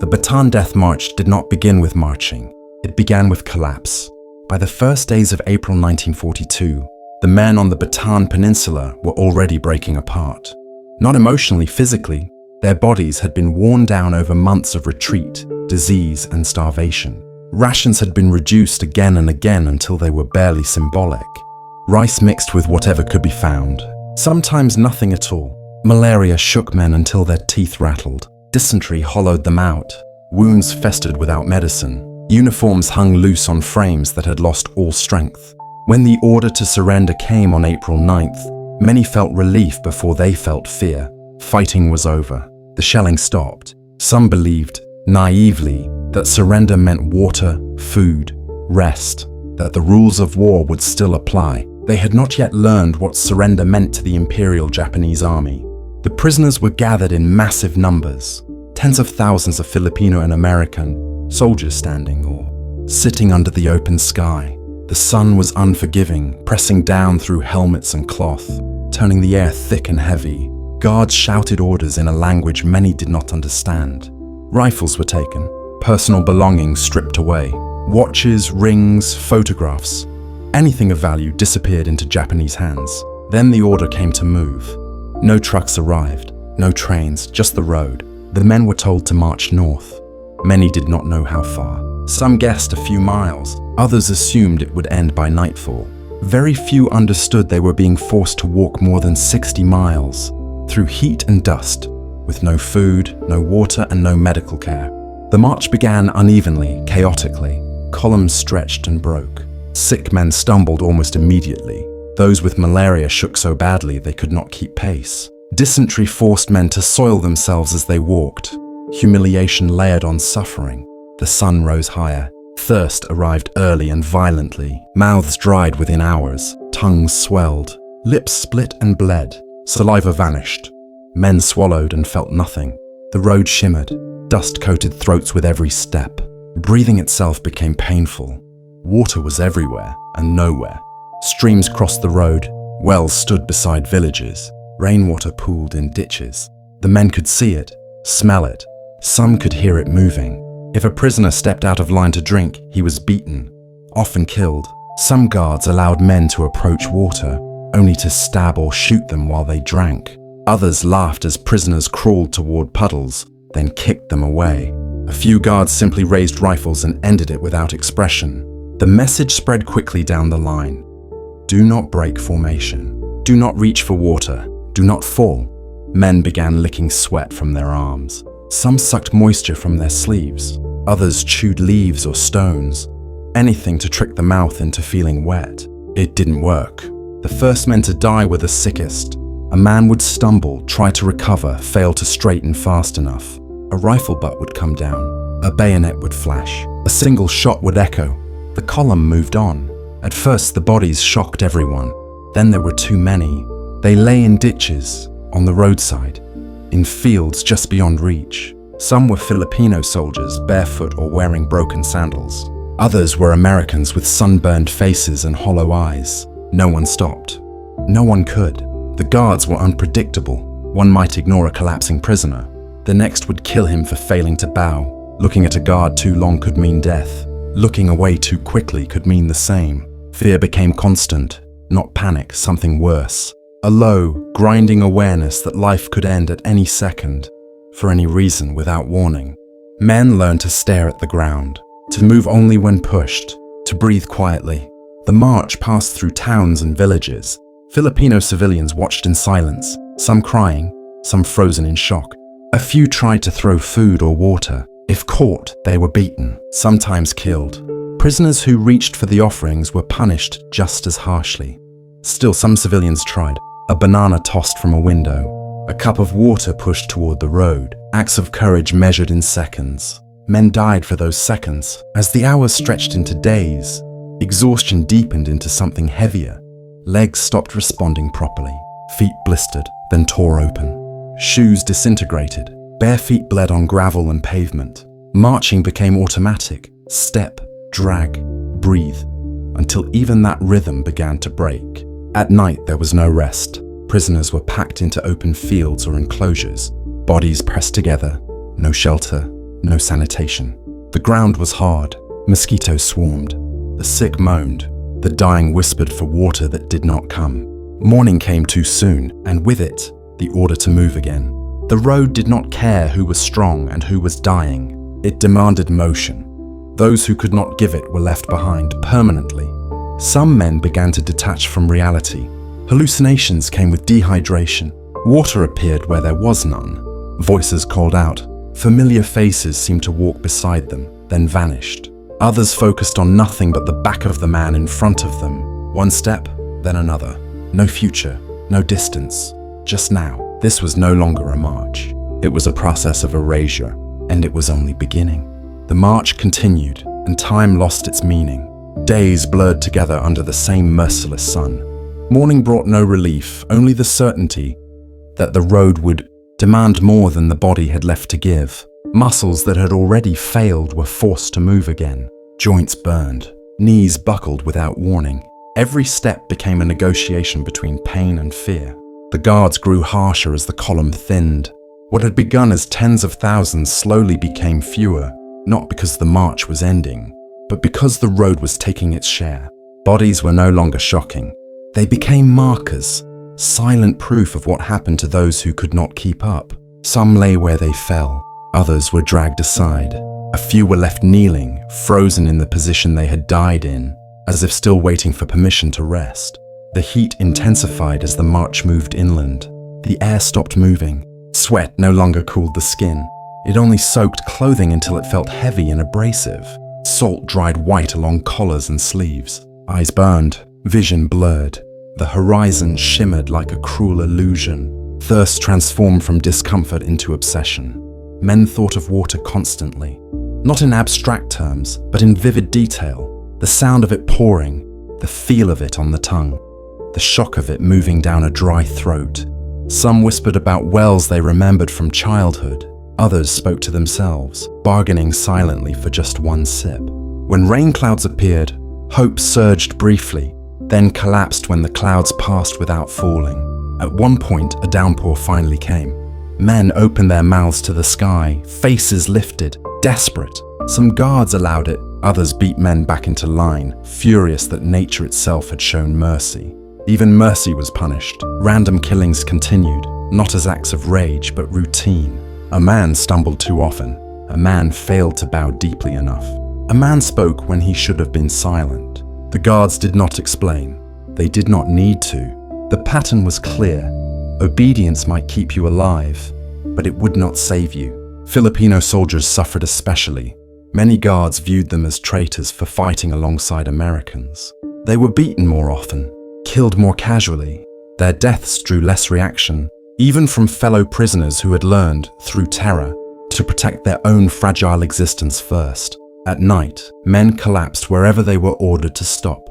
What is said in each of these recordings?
Bataan Death March did not begin with marching. It began with collapse. By the first days of April 1942, the men on the Bataan Peninsula were already breaking apart. Not emotionally, physically, their bodies had been worn down over months of retreat, disease, and starvation. Rations had been reduced again and again until they were barely symbolic. Rice mixed with whatever could be found, sometimes nothing at all. Malaria shook men until their teeth rattled. Dysentery hollowed them out. Wounds festered without medicine. Uniforms hung loose on frames that had lost all strength. When the order to surrender came on April 9th, many felt relief before they felt fear. Fighting was over. The shelling stopped. Some believed, naively, that surrender meant water, food, rest, that the rules of war would still apply. They had not yet learned what surrender meant to the Imperial Japanese Army. The prisoners were gathered in massive numbers, tens of thousands of Filipino and American soldiers standing or sitting under the open sky. The sun was unforgiving, pressing down through helmets and cloth, turning the air thick and heavy. Guards shouted orders in a language many did not understand. Rifles were taken, personal belongings stripped away. Watches, rings, photographs, anything of value disappeared into Japanese hands. Then the order came to move. No trucks arrived, no trains, just the road. The men were told to march north. Many did not know how far. Some guessed a few miles, others assumed it would end by nightfall. Very few understood they were being forced to walk more than 60 miles, through heat and dust, with no food, no water, and no medical care. The march began unevenly, chaotically. Columns stretched and broke. Sick men stumbled almost immediately. Those with malaria shook so badly they could not keep pace. Dysentery forced men to soil themselves as they walked. Humiliation layered on suffering. The sun rose higher. Thirst arrived early and violently. Mouths dried within hours. Tongues swelled. Lips split and bled. Saliva vanished. Men swallowed and felt nothing. The road shimmered. Dust coated throats with every step. Breathing itself became painful. Water was everywhere and nowhere. Streams crossed the road. Wells stood beside villages. Rainwater pooled in ditches. The men could see it, smell it. Some could hear it moving. If a prisoner stepped out of line to drink, he was beaten, often killed. Some guards allowed men to approach water, only to stab or shoot them while they drank. Others laughed as prisoners crawled toward puddles, then kicked them away. A few guards simply raised rifles and ended it without expression. The message spread quickly down the line. Do not break formation. Do not reach for water. Do not fall. Men began licking sweat from their arms. Some sucked moisture from their sleeves. Others chewed leaves or stones. Anything to trick the mouth into feeling wet. It didn't work. The first men to die were the sickest. A man would stumble, try to recover, fail to straighten fast enough. A rifle butt would come down. A bayonet would flash. A single shot would echo. The column moved on. At first, the bodies shocked everyone. Then there were too many. They lay in ditches, on the roadside, in fields just beyond reach. Some were Filipino soldiers, barefoot or wearing broken sandals. Others were Americans with sunburned faces and hollow eyes. No one stopped. No one could. The guards were unpredictable. One might ignore a collapsing prisoner. The next would kill him for failing to bow. Looking at a guard too long could mean death. Looking away too quickly could mean the same. Fear became constant, not panic, something worse. A low, grinding awareness that life could end at any second, for any reason without warning. Men learned to stare at the ground, to move only when pushed, to breathe quietly. The march passed through towns and villages. Filipino civilians watched in silence, some crying, some frozen in shock. A few tried to throw food or water. If caught, they were beaten, sometimes killed. Prisoners who reached for the offerings were punished just as harshly. Still, some civilians tried. A banana tossed from a window, a cup of water pushed toward the road. Acts of courage measured in seconds. Men died for those seconds. As the hours stretched into days, exhaustion deepened into something heavier. Legs stopped responding properly. Feet blistered, then tore open. Shoes disintegrated. Bare feet bled on gravel and pavement. Marching became automatic. Step, drag, breathe, until even that rhythm began to break. At night, there was no rest. Prisoners were packed into open fields or enclosures, bodies pressed together, no shelter, no sanitation. The ground was hard, mosquitoes swarmed, the sick moaned, the dying whispered for water that did not come. Morning came too soon, and with it, the order to move again. The road did not care who was strong and who was dying. It demanded motion. Those who could not give it were left behind permanently. Some men began to detach from reality. Hallucinations came with dehydration. Water appeared where there was none. Voices called out. Familiar faces seemed to walk beside them, then vanished. Others focused on nothing but the back of the man in front of them. One step, then another. No future, no distance, just now. This was no longer a march. It was a process of erasure, and it was only beginning. The march continued, and time lost its meaning. Days blurred together under the same merciless sun. Morning brought no relief, only the certainty that the road would demand more than the body had left to give. Muscles that had already failed were forced to move again. Joints burned, knees buckled without warning. Every step became a negotiation between pain and fear. The guards grew harsher as the column thinned. What had begun as tens of thousands slowly became fewer, not because the march was ending, but because the road was taking its share. Bodies were no longer shocking. They became markers, silent proof of what happened to those who could not keep up. Some lay where they fell, others were dragged aside. A few were left kneeling, frozen in the position they had died in, as if still waiting for permission to rest. The heat intensified as the march moved inland. The air stopped moving. Sweat no longer cooled the skin. It only soaked clothing until it felt heavy and abrasive. Salt dried white along collars and sleeves. Eyes burned, vision blurred. The horizon shimmered like a cruel illusion. Thirst transformed from discomfort into obsession. Men thought of water constantly, not in abstract terms, but in vivid detail. The sound of it pouring, the feel of it on the tongue, the shock of it moving down a dry throat. Some whispered about wells they remembered from childhood. Others spoke to themselves, bargaining silently for just one sip. When rain clouds appeared, hope surged briefly, then collapsed when the clouds passed without falling. At one point, a downpour finally came. Men opened their mouths to the sky, faces lifted, desperate. Some guards allowed it, others beat men back into line, furious that nature itself had shown mercy. Even mercy was punished. Random killings continued, not as acts of rage, but routine. A man stumbled too often. A man failed to bow deeply enough. A man spoke when he should have been silent. The guards did not explain. They did not need to. The pattern was clear. Obedience might keep you alive, but it would not save you. Filipino soldiers suffered especially. Many guards viewed them as traitors for fighting alongside Americans. They were beaten more often, killed more casually. Their deaths drew less reaction, even from fellow prisoners who had learned, through terror, to protect their own fragile existence first. At night, men collapsed wherever they were ordered to stop.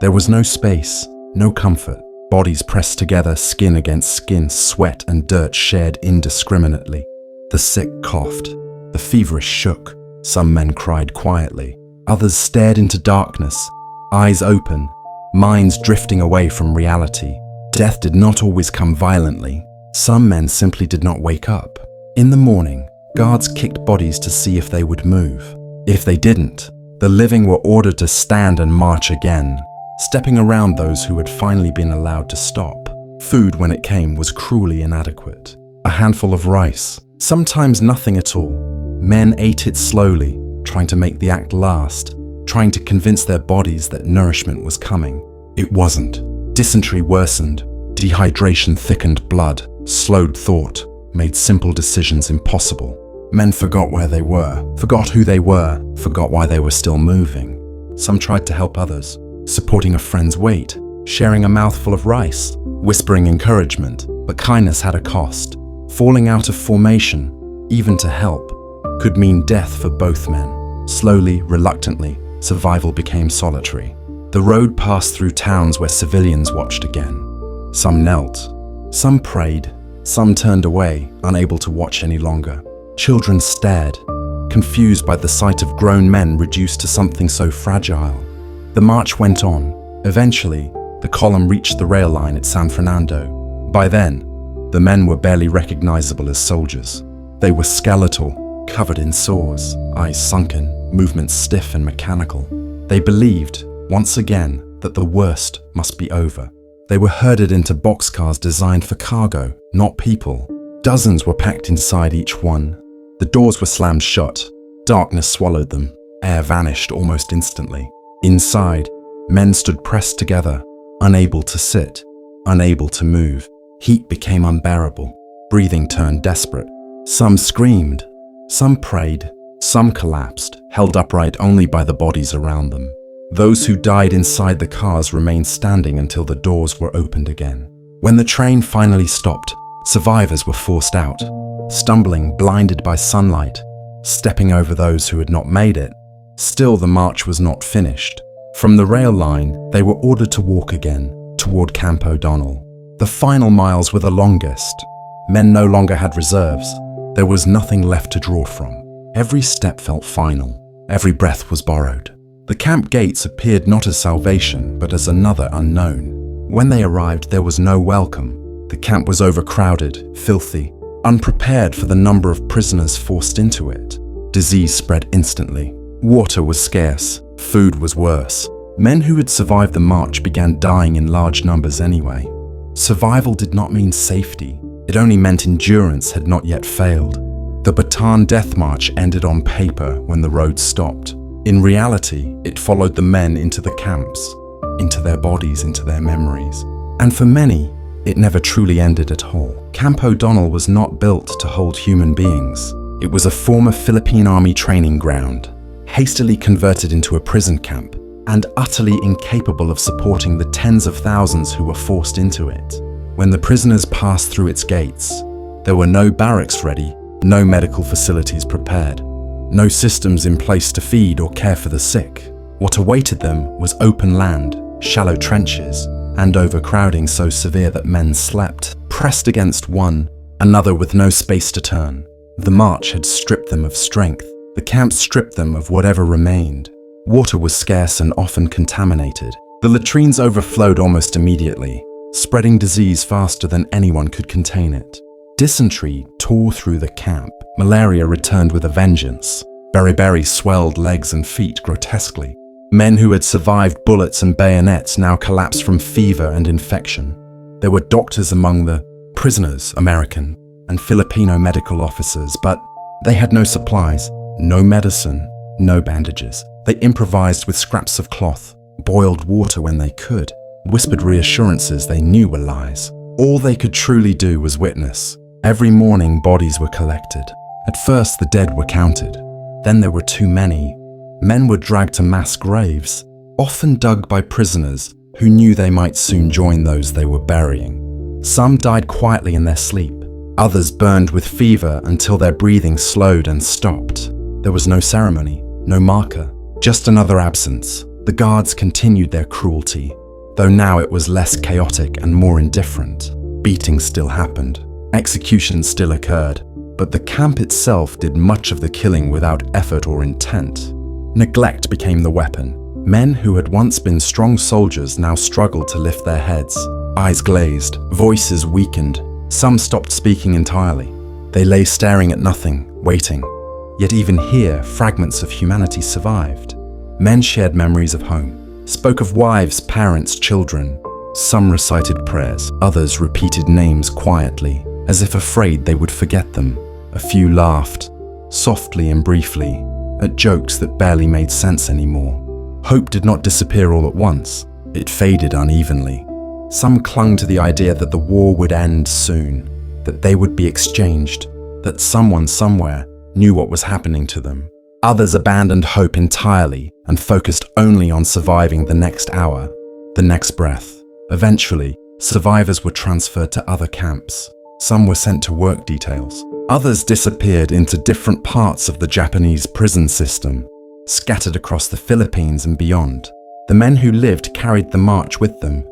There was no space, no comfort. Bodies pressed together, skin against skin, sweat and dirt shared indiscriminately. The sick coughed. The feverish shook. Some men cried quietly. Others stared into darkness, eyes open, minds drifting away from reality. Death did not always come violently. Some men simply did not wake up. In the morning, guards kicked bodies to see if they would move. If they didn't, the living were ordered to stand and march again, stepping around those who had finally been allowed to stop. Food, when it came, was cruelly inadequate. A handful of rice, sometimes nothing at all. Men ate it slowly, trying to make the act last, trying to convince their bodies that nourishment was coming. It wasn't. Dysentery worsened. Dehydration thickened blood, slowed thought, made simple decisions impossible. Men forgot where they were, forgot who they were, forgot why they were still moving. Some tried to help others, supporting a friend's weight, sharing a mouthful of rice, whispering encouragement, but kindness had a cost. Falling out of formation, even to help, could mean death for both men. Slowly, reluctantly, survival became solitary. The road passed through towns where civilians watched again. Some knelt, some prayed, some turned away, unable to watch any longer. Children stared, confused by the sight of grown men reduced to something so fragile. The march went on. Eventually, the column reached the rail line at San Fernando. By then, the men were barely recognizable as soldiers. They were skeletal, covered in sores, eyes sunken, movements stiff and mechanical. They believed, once again, that the worst must be over. They were herded into boxcars designed for cargo, not people. Dozens were packed inside each one. The doors were slammed shut. Darkness swallowed them. Air vanished almost instantly. Inside, men stood pressed together, unable to sit, unable to move. Heat became unbearable. Breathing turned desperate. Some screamed. Some prayed. Some collapsed, held upright only by the bodies around them. Those who died inside the cars remained standing until the doors were opened again. When the train finally stopped, survivors were forced out, stumbling, blinded by sunlight, stepping over those who had not made it. Still, the march was not finished. From the rail line, they were ordered to walk again, toward Camp O'Donnell. The final miles were the longest. Men no longer had reserves. There was nothing left to draw from. Every step felt final. Every breath was borrowed. The camp gates appeared not as salvation, but as another unknown. When they arrived, there was no welcome. The camp was overcrowded, filthy, unprepared for the number of prisoners forced into it. Disease spread instantly. Water was scarce. Food was worse. Men who had survived the march began dying in large numbers anyway. Survival did not mean safety. It only meant endurance had not yet failed. The Bataan Death March ended on paper when the road stopped. In reality, it followed the men into the camps, into their bodies, into their memories. And for many, it never truly ended at all. Camp O'Donnell was not built to hold human beings. It was a former Philippine army training ground, hastily converted into a prison camp, and utterly incapable of supporting the tens of thousands who were forced into it. When the prisoners passed through its gates, there were no barracks ready, no medical facilities prepared, no systems in place to feed or care for the sick. What awaited them was open land, shallow trenches, and overcrowding so severe that men slept, pressed against one another with no space to turn. The march had stripped them of strength. The camp stripped them of whatever remained. Water was scarce and often contaminated. The latrines overflowed almost immediately, spreading disease faster than anyone could contain it. Dysentery tore through the camp. Malaria returned with a vengeance. Beriberi swelled legs and feet grotesquely. Men who had survived bullets and bayonets now collapsed from fever and infection. There were doctors among the prisoners, American and Filipino medical officers, but they had no supplies, no medicine, no bandages. They improvised with scraps of cloth, boiled water when they could, whispered reassurances they knew were lies. All they could truly do was witness. Every morning, bodies were collected. At first, the dead were counted. Then there were too many. Men were dragged to mass graves, often dug by prisoners who knew they might soon join those they were burying. Some died quietly in their sleep. Others burned with fever until their breathing slowed and stopped. There was no ceremony, no marker, just another absence. The guards continued their cruelty, though now it was less chaotic and more indifferent. Beatings still happened. Executions still occurred, but the camp itself did much of the killing without effort or intent. Neglect became the weapon. Men who had once been strong soldiers now struggled to lift their heads. Eyes glazed, voices weakened. Some stopped speaking entirely. They lay staring at nothing, waiting. Yet even here, fragments of humanity survived. Men shared memories of home, spoke of wives, parents, children. Some recited prayers, others repeated names quietly, as if afraid they would forget them. A few laughed, softly and briefly, at jokes that barely made sense anymore. Hope did not disappear all at once. It faded unevenly. Some clung to the idea that the war would end soon, that they would be exchanged, that someone somewhere knew what was happening to them. Others abandoned hope entirely and focused only on surviving the next hour, the next breath. Eventually, survivors were transferred to other camps. Some were sent to work details. Others disappeared into different parts of the Japanese prison system, scattered across the Philippines and beyond. The men who lived carried the march with them,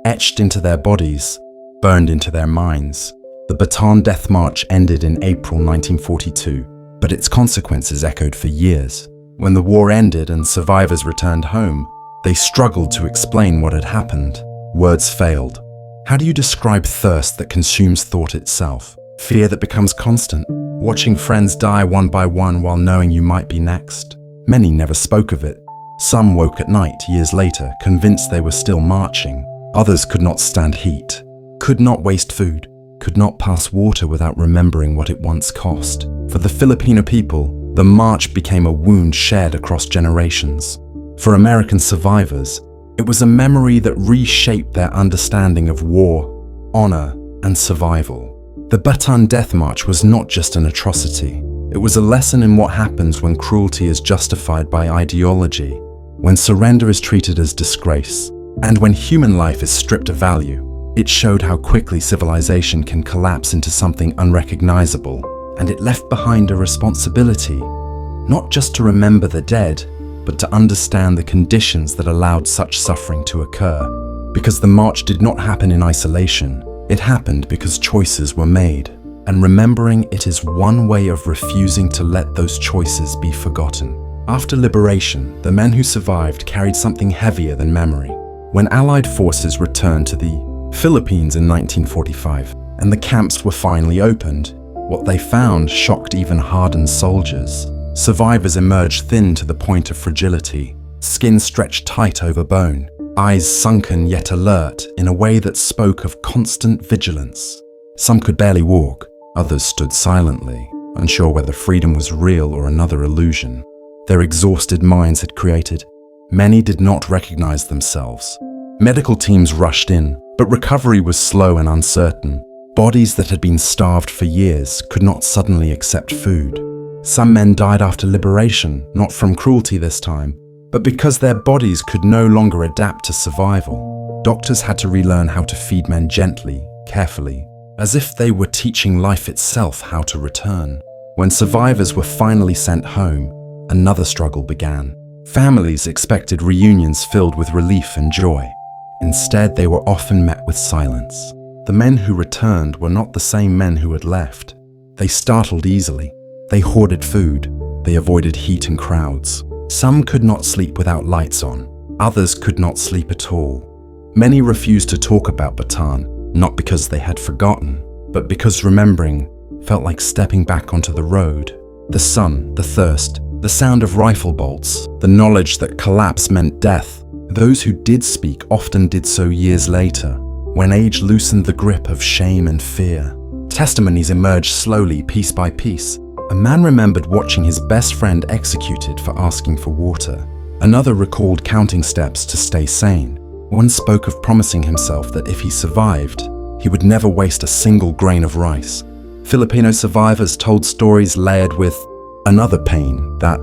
etched into their bodies, burned into their minds. The Bataan Death March ended in April 1942, but its consequences echoed for years. When the war ended and survivors returned home, they struggled to explain what had happened. Words failed. How do you describe thirst that consumes thought itself? Fear that becomes constant, watching friends die one by one while knowing you might be next. Many never spoke of it. Some woke at night years later, convinced they were still marching. Others could not stand heat, could not waste food, could not pass water without remembering what it once cost. For the Filipino people, the march became a wound shared across generations. For American survivors, it was a memory that reshaped their understanding of war, honor, and survival. The Bataan Death March was not just an atrocity. It was a lesson in what happens when cruelty is justified by ideology, when surrender is treated as disgrace, and when human life is stripped of value. It showed how quickly civilization can collapse into something unrecognizable, and it left behind a responsibility, not just to remember the dead, but to understand the conditions that allowed such suffering to occur. Because the march did not happen in isolation, it happened because choices were made. And remembering it is one way of refusing to let those choices be forgotten. After liberation, the men who survived carried something heavier than memory. When Allied forces returned to the Philippines in 1945, and the camps were finally opened, what they found shocked even hardened soldiers. Survivors emerged thin to the point of fragility, skin stretched tight over bone, eyes sunken yet alert in a way that spoke of constant vigilance. Some could barely walk. Others stood silently, unsure whether freedom was real or another illusion. Their exhausted minds had created. Many did not recognize themselves. Medical teams rushed in, but recovery was slow and uncertain. Bodies that had been starved for years could not suddenly accept food. Some men died after liberation, not from cruelty this time, but because their bodies could no longer adapt to survival. Doctors had to relearn how to feed men gently, carefully, as if they were teaching life itself how to return. When survivors were finally sent home, another struggle began. Families expected reunions filled with relief and joy. Instead, they were often met with silence. The men who returned were not the same men who had left. They startled easily. They hoarded food. They avoided heat and crowds. Some could not sleep without lights on. Others could not sleep at all. Many refused to talk about Bataan, not because they had forgotten, but because remembering felt like stepping back onto the road. The sun, the thirst, the sound of rifle bolts, the knowledge that collapse meant death. Those who did speak often did so years later, when age loosened the grip of shame and fear. Testimonies emerged slowly, piece by piece. A man remembered watching his best friend executed for asking for water. Another recalled counting steps to stay sane. One spoke of promising himself that if he survived, he would never waste a single grain of rice. Filipino survivors told stories layered with another pain, that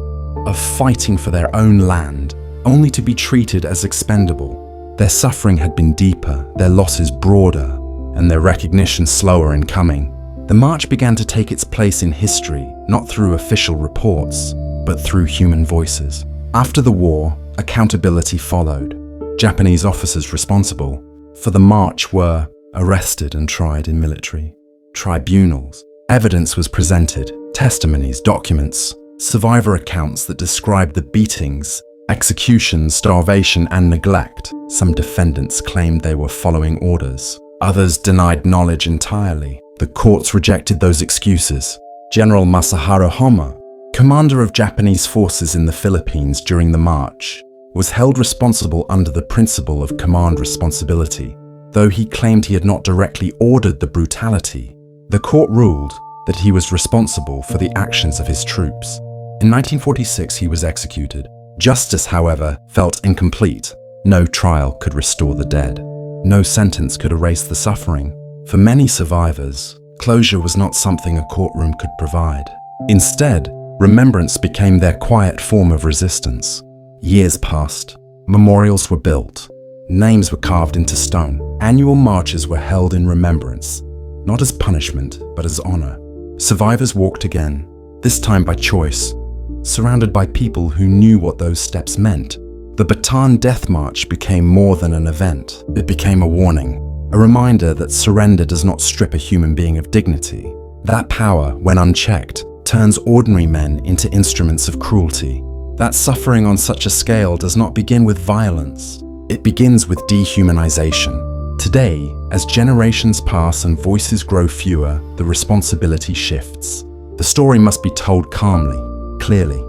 of fighting for their own land, only to be treated as expendable. Their suffering had been deeper, their losses broader, and their recognition slower in coming. The march began to take its place in history, not through official reports, but through human voices. After the war, accountability followed. Japanese officers responsible for the march were arrested and tried in military tribunals. Evidence was presented, testimonies, documents, survivor accounts that described the beatings, executions, starvation, and neglect. Some defendants claimed they were following orders. Others denied knowledge entirely. The courts rejected those excuses. General Masahiro Homa, commander of Japanese forces in the Philippines during the march, was held responsible under the principle of command responsibility. Though he claimed he had not directly ordered the brutality, the court ruled that he was responsible for the actions of his troops. In 1946, he was executed. Justice, however, felt incomplete. No trial could restore the dead. No sentence could erase the suffering. For many survivors, closure was not something a courtroom could provide. Instead, remembrance became their quiet form of resistance. Years passed. Memorials were built. Names were carved into stone. Annual marches were held in remembrance, not as punishment, but as honor. Survivors walked again, this time by choice, surrounded by people who knew what those steps meant. The Bataan Death March became more than an event. It became a warning, a reminder that surrender does not strip a human being of dignity. That power, when unchecked, turns ordinary men into instruments of cruelty. That suffering on such a scale does not begin with violence. It begins with dehumanization. Today, Today, as generations pass and voices grow fewer, the responsibility shifts. The story must be told calmly, clearly,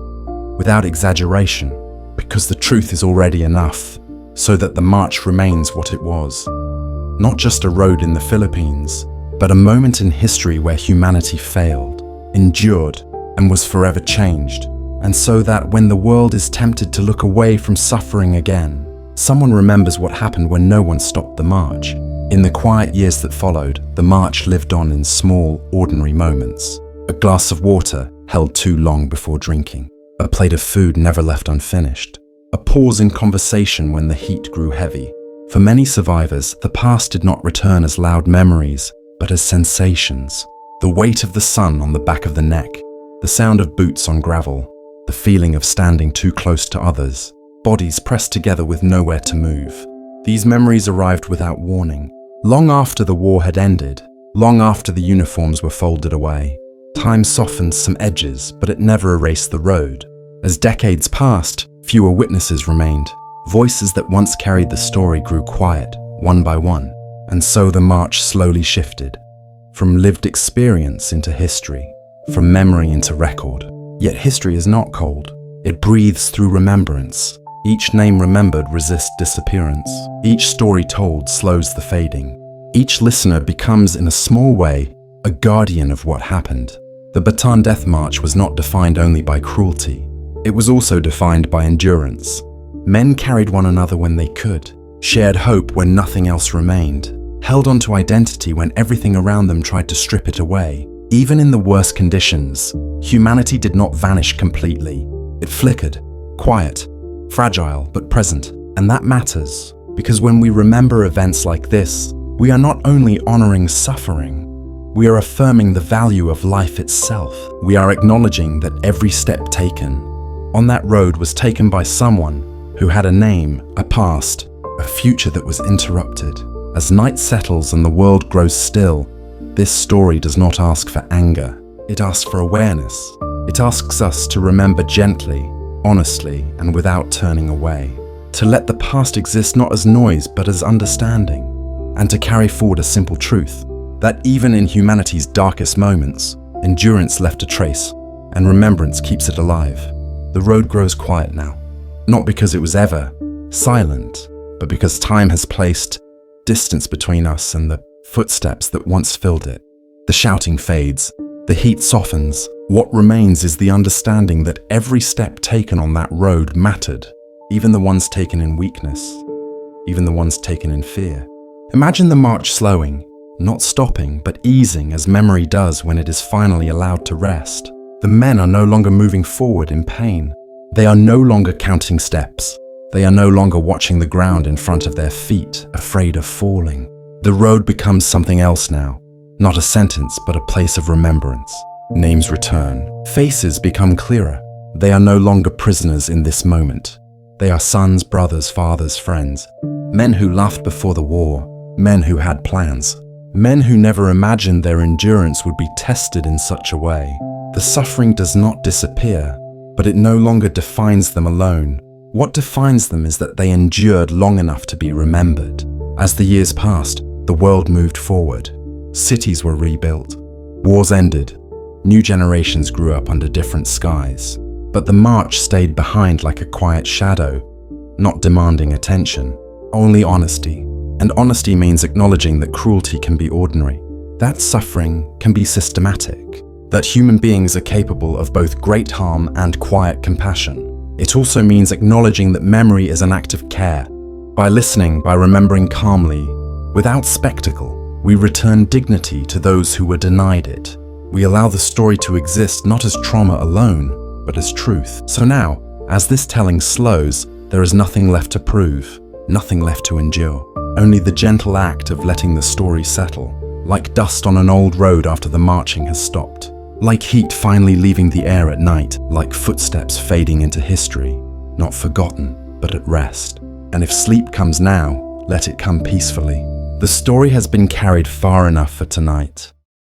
without exaggeration, because the truth is already enough, so that the march remains what it was. Not just a road in the Philippines, but a moment in history where humanity failed, endured, and was forever changed. And so that when the world is tempted to look away from suffering again, someone remembers what happened when no one stopped the march. In the quiet years that followed, the march lived on in small, ordinary moments. A glass of water held too long before drinking. A plate of food never left unfinished. A pause in conversation when the heat grew heavy. For many survivors, the past did not return as loud memories, but as sensations. The weight of the sun on the back of the neck, the sound of boots on gravel, the feeling of standing too close to others, bodies pressed together with nowhere to move. These memories arrived without warning, long after the war had ended, long after the uniforms were folded away. Time softened some edges, but it never erased the road. As decades passed, fewer witnesses remained. Voices that once carried the story grew quiet, one by one, and so the march slowly shifted, from lived experience into history, from memory into record. Yet history is not cold. It breathes through remembrance. Each name remembered resists disappearance. Each story told slows the fading. Each listener becomes, in a small way, a guardian of what happened. The Bataan Death March was not defined only by cruelty. It was also defined by endurance. Men carried one another when they could, shared hope when nothing else remained, held on to identity when everything around them tried to strip it away. Even in the worst conditions, humanity did not vanish completely. It flickered, quiet, fragile but present. And that matters, because when we remember events like this, we are not only honoring suffering, we are affirming the value of life itself. We are acknowledging that every step taken on that road was taken by someone who had a name, a past, a future that was interrupted. As night settles and the world grows still, this story does not ask for anger. It asks for awareness. It asks us to remember gently, honestly, and without turning away. To let the past exist not as noise, but as understanding. And to carry forward a simple truth, that even in humanity's darkest moments, endurance left a trace, and remembrance keeps it alive. The road grows quiet now, not because it was ever silent, but because time has placed distance between us and the footsteps that once filled it. The shouting fades, the heat softens. What remains is the understanding that every step taken on that road mattered, even the ones taken in weakness, even the ones taken in fear. Imagine the march slowing, not stopping, but easing as memory does when it is finally allowed to rest. The men are no longer moving forward in pain. They are no longer counting steps. They are no longer watching the ground in front of their feet, afraid of falling. The road becomes something else now, not a sentence, but a place of remembrance. Names return. Faces become clearer. They are no longer prisoners in this moment. They are sons, brothers, fathers, friends. Men who laughed before the war. Men who had plans. Men who never imagined their endurance would be tested in such a way. The suffering does not disappear, but it no longer defines them alone. What defines them is that they endured long enough to be remembered. As the years passed, the world moved forward. Cities were rebuilt. Wars ended. New generations grew up under different skies. But the march stayed behind like a quiet shadow, not demanding attention, only honesty. And honesty means acknowledging that cruelty can be ordinary, that suffering can be systematic, that human beings are capable of both great harm and quiet compassion. It also means acknowledging that memory is an act of care. By listening, by remembering calmly, without spectacle, we return dignity to those who were denied it. We allow the story to exist not as trauma alone, but as truth. So now, as this telling slows, there is nothing left to prove, nothing left to endure. Only the gentle act of letting the story settle, like dust on an old road after the marching has stopped, like heat finally leaving the air at night, like footsteps fading into history, not forgotten, but at rest. And if sleep comes now, let it come peacefully. The story has been carried far enough for tonight.